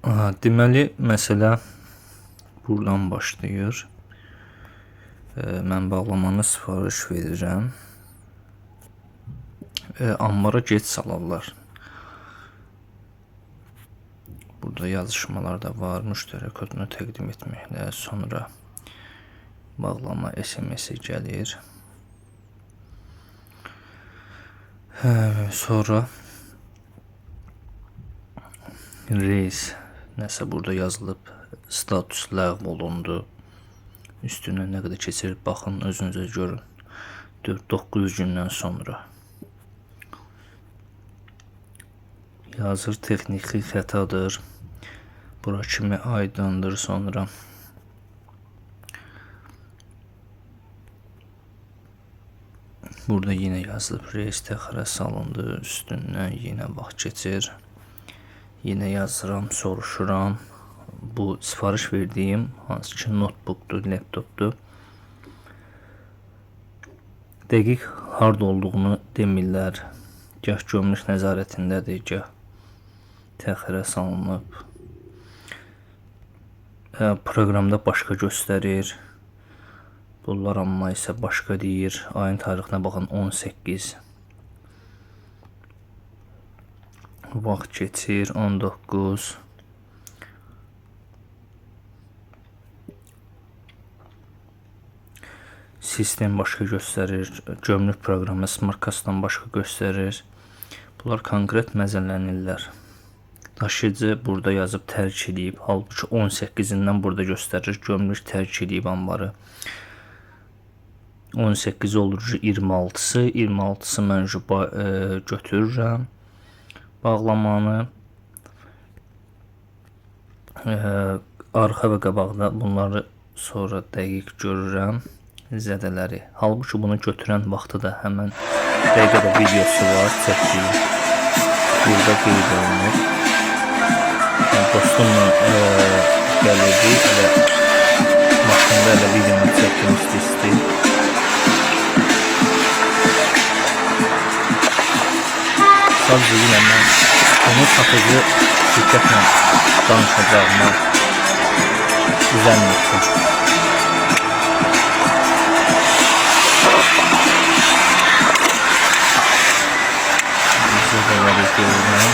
Deməli, məsələ buradan başlayır. Mən bağlamanı sifariş verirəm. Ambara gec salarlar. Burada yazışmalar da var. Müşteri kodunu təqdim etməklə sonra bağlama SMS-i gəlir. Sonra reis nəsə burada yazılıb, status ləğv olundu. Üstündən nə qədər keçir, baxın, özünüzə görün. 9 gündən sonra. Yazır texniki xətadır. Bura kimi aydındır sonra. Burada yine yazılıb, reis təxirə salındı, üstündən yine vaxt keçir. Yine yazıram, soruşuram. Bu sifariş verdiyim hansı ki notebookdur, laptopdur. Dəqiq harda olduğunu demirlər. Gah gömrük nəzarətindədir, gah təxirə salınıb. Proqramda başqa göstərir. Bunlar amma isə başqa deyir. Ayın tarixinə baxın, 18. Vaxt keçir, 19. Sistem başqa göstərir. Gömrük proqramı Smartcastdan başqa göstərir. Bunlar konkret məzəllənirlər. Daşıyıcı burada yazıb tərk edib. Halbuki 18-indən burada göstərir. Gömrük tərk edib ambarı. 18 olur 26-sı. 26-sı mən götürürəm. Bağlamanı. Arxa və qabaqda bunları sonra dəqiq görürəm. Zədələri. Halbuki bunu götürən vaxtı da həmən dəqiqədə videosu var. Çəkdiyi. Burada qeyd olunur. Dostumla gəlirdi. Maşında elə videonu çəkmişdi istəyir. Sadəcə yine mən onu satıcı şirkətlə danışacağıma zənn etdim. Zədələri görürəm.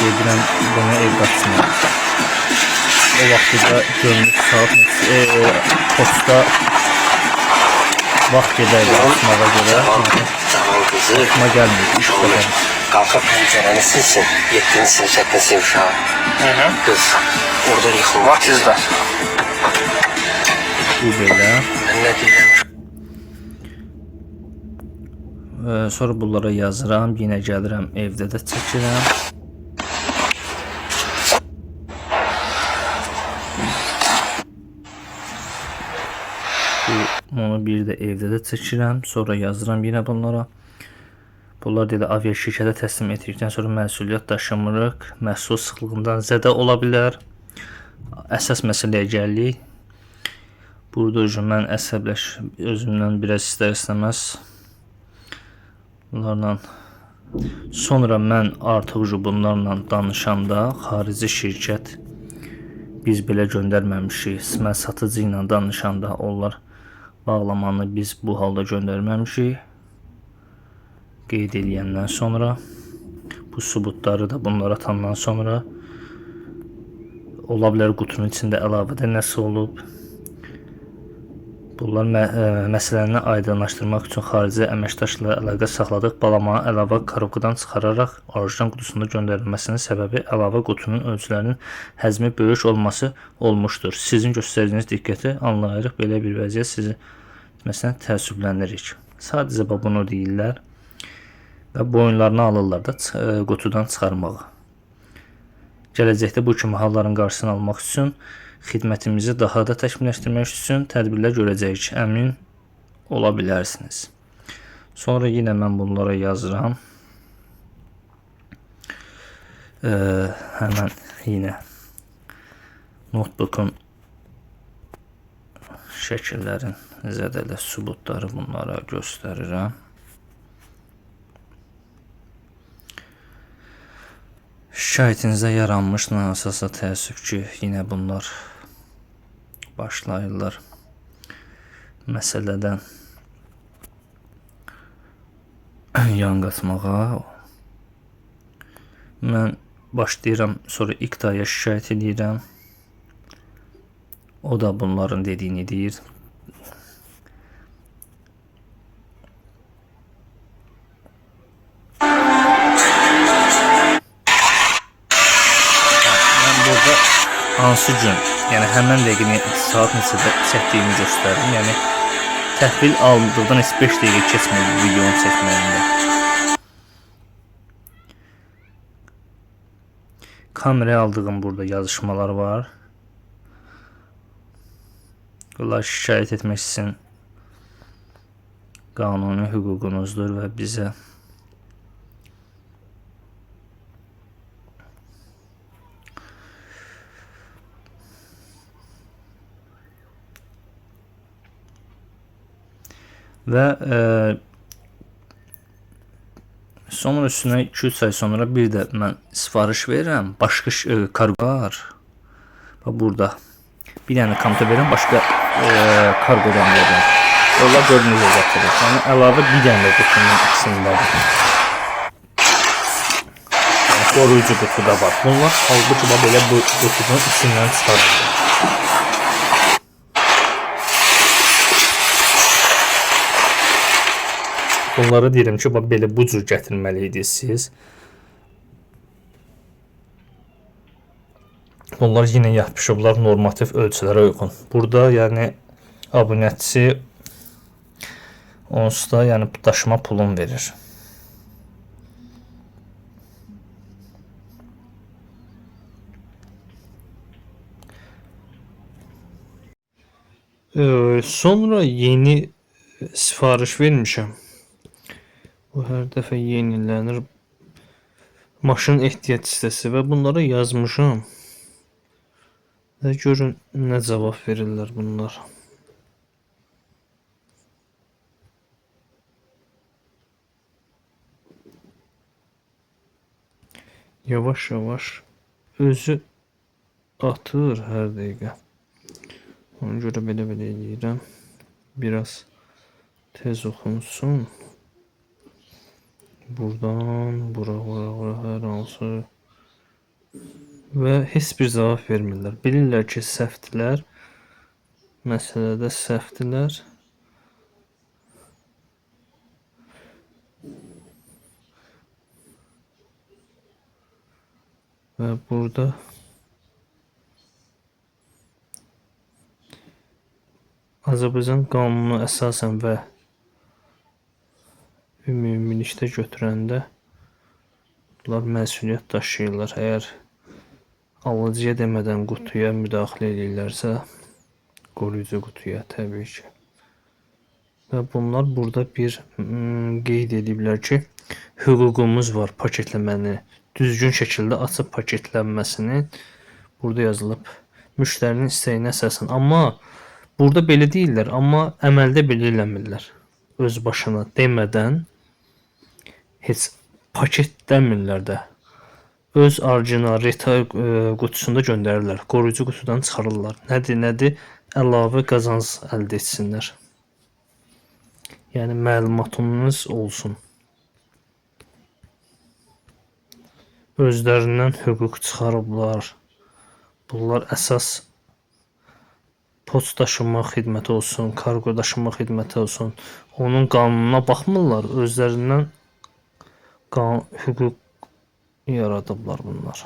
Gedirəm bunu ev qaçına. O vaxtı da gömrük saat posta vaxt gedərdi açmağa görə. Açma gəlmir. Qalxıb pəncərəni silsin. 7-ci sinifdə sevşağı. Qız. Orada yıxılır. Vaxt sizdə. Bu belə. Mən nə deyirəm? Sonra bunlara yazıram. Yine gəlirəm evdə də çəkirəm. Onu bir də evdə də çəkirəm. Sonra yazıram yine bunlara. Bunlar deyə avia şirkətə təslim etdikdən sonra məsuliyyət daşımırıq. Məhsul sıxlığından zədə ola bilər. Əsas məsələyə gəlirik. Burada mən özümdən biraz istər-istəməz bunlarla sonra mən artıq bunlarla danışanda xarici şirkət biz belə göndərməmişik. Mən satıcı ilə danışanda onlar bağlamanı biz bu halda göndərməmişik. Qeyd edəndən sonra bu sübutları da bunlara atandan sonra ola bilər qutunun içində əlavədə nəsə olub. Bunlar məsələni aydınlaşdırmaq üçün xarici əməkdaşla əlaqə saxladıq. Bağlamanı əlavə korobkadan çıxararaq orijinal qutusunda göndərilməsinin səbəbi əlavə qutunun ölçülərinin həzmi böyük olması olmuşdur. Sizin göstərdiyiniz diqqəti anlayırıq. Belə bir vəziyyət sizi məsələn təəssüfləndirik. Sadəcə bunu deyirlər. Və boyunlarını alırlar da qutudan çıxarmağı. Gələcəkdə bu kimi halların qarşısını almaq üçün xidmətimizi daha da təkmilləşdirmək üçün tədbirlər görəcəyik. Əmin ola bilərsiniz. Sonra yine mən bunlara yazıram. Həmən yine notebook'un şəkillərin zədələ sübutları bunlara göstərirəm. Şikayetinizə yaranmış nasılsa təəssüf ki, yine bunlar başlayırlar məsələdən yan qatmağa. Mən başlayıram, sonra İqtaya şikayət edirəm. O da bunların dediyini deyir. Mən burada hansı gün, yəni həmən dəqiqə saat neçədə çəkdiyimi göstərdim. Yəni təhvil aldıqdan heç 5 dəqiqə keçməyib videonu çəkməyimdə. Kameraya aldığım burada yazışmalar var. Bunlar şikayət etmək sizin qanuni hüququnuzdur və bizə və sonra üstünə 2-3 ay sonra bir də mən sifariş verirəm. Başqa kargo var. Bax burada bir dənə konto verirəm, başqa kargodan verirəm. Onlar gördüyünüz gətirir. Yəni əlavə bir dənə qutunun içindədir. Yəni qoruyucu qutuda var. Bunlar halbuki belə bu qutunun içindən çıxarılır. Bunları deyirəm ki, belə bu cür gətirməliydiniz siz. Bunlar yine yapışıblar normativ ölçülərə uyğun. Burada yəni abunəçi onsuz da yəni daşıma pulun verir. Sonra yeni sifariş vermişəm. Bu hər dəfə yenilənir. Maşın ehtiyac listəsi və bunlara yazmışam. Və görün nə cavab verirlər bunlar. Yavaş-yavaş özü atır hər dəqiqə. Ona görə belə eləyirəm. Biraz tez oxunsun. Buradan bura hər hansı və heç bir cavab vermirlər. Bilirlər ki, səhvdilər. Məsələdə səhvdilər. Və burada Azərbaycan qanunu əsasən və ümumilikdə götürəndə bunlar məsuliyyət daşıyırlar. Əgər alıcıya demədən qutuya müdaxilə edirlərsə, qoruyucu qutuya təbii ki. Və bunlar burada bir qeyd ediblər ki, hüququmuz var paketləməni, düzgün şəkildə açıb paketlənməsini. Burada yazılıb müştərinin istəyinə əsasən. Amma burada belə deyirlər, amma əməldə belə eləmirlər. Öz başına demədən heç paketləmirlər də. Öz orijinal retail qutusunda göndərirlər. Qoruyucu qutudan çıxarırlar. Nədir? Əlavə qazanc əldə etsinlər. Yəni məlumatınız olsun. Özlərindən hüquq çıxarıblar. Bunlar əsas poçt daşıma xidməti olsun, kargo daşıma xidməti olsun. Onun qanununa baxmırlar. Özlərindən hüquq yaradıblar bunlar.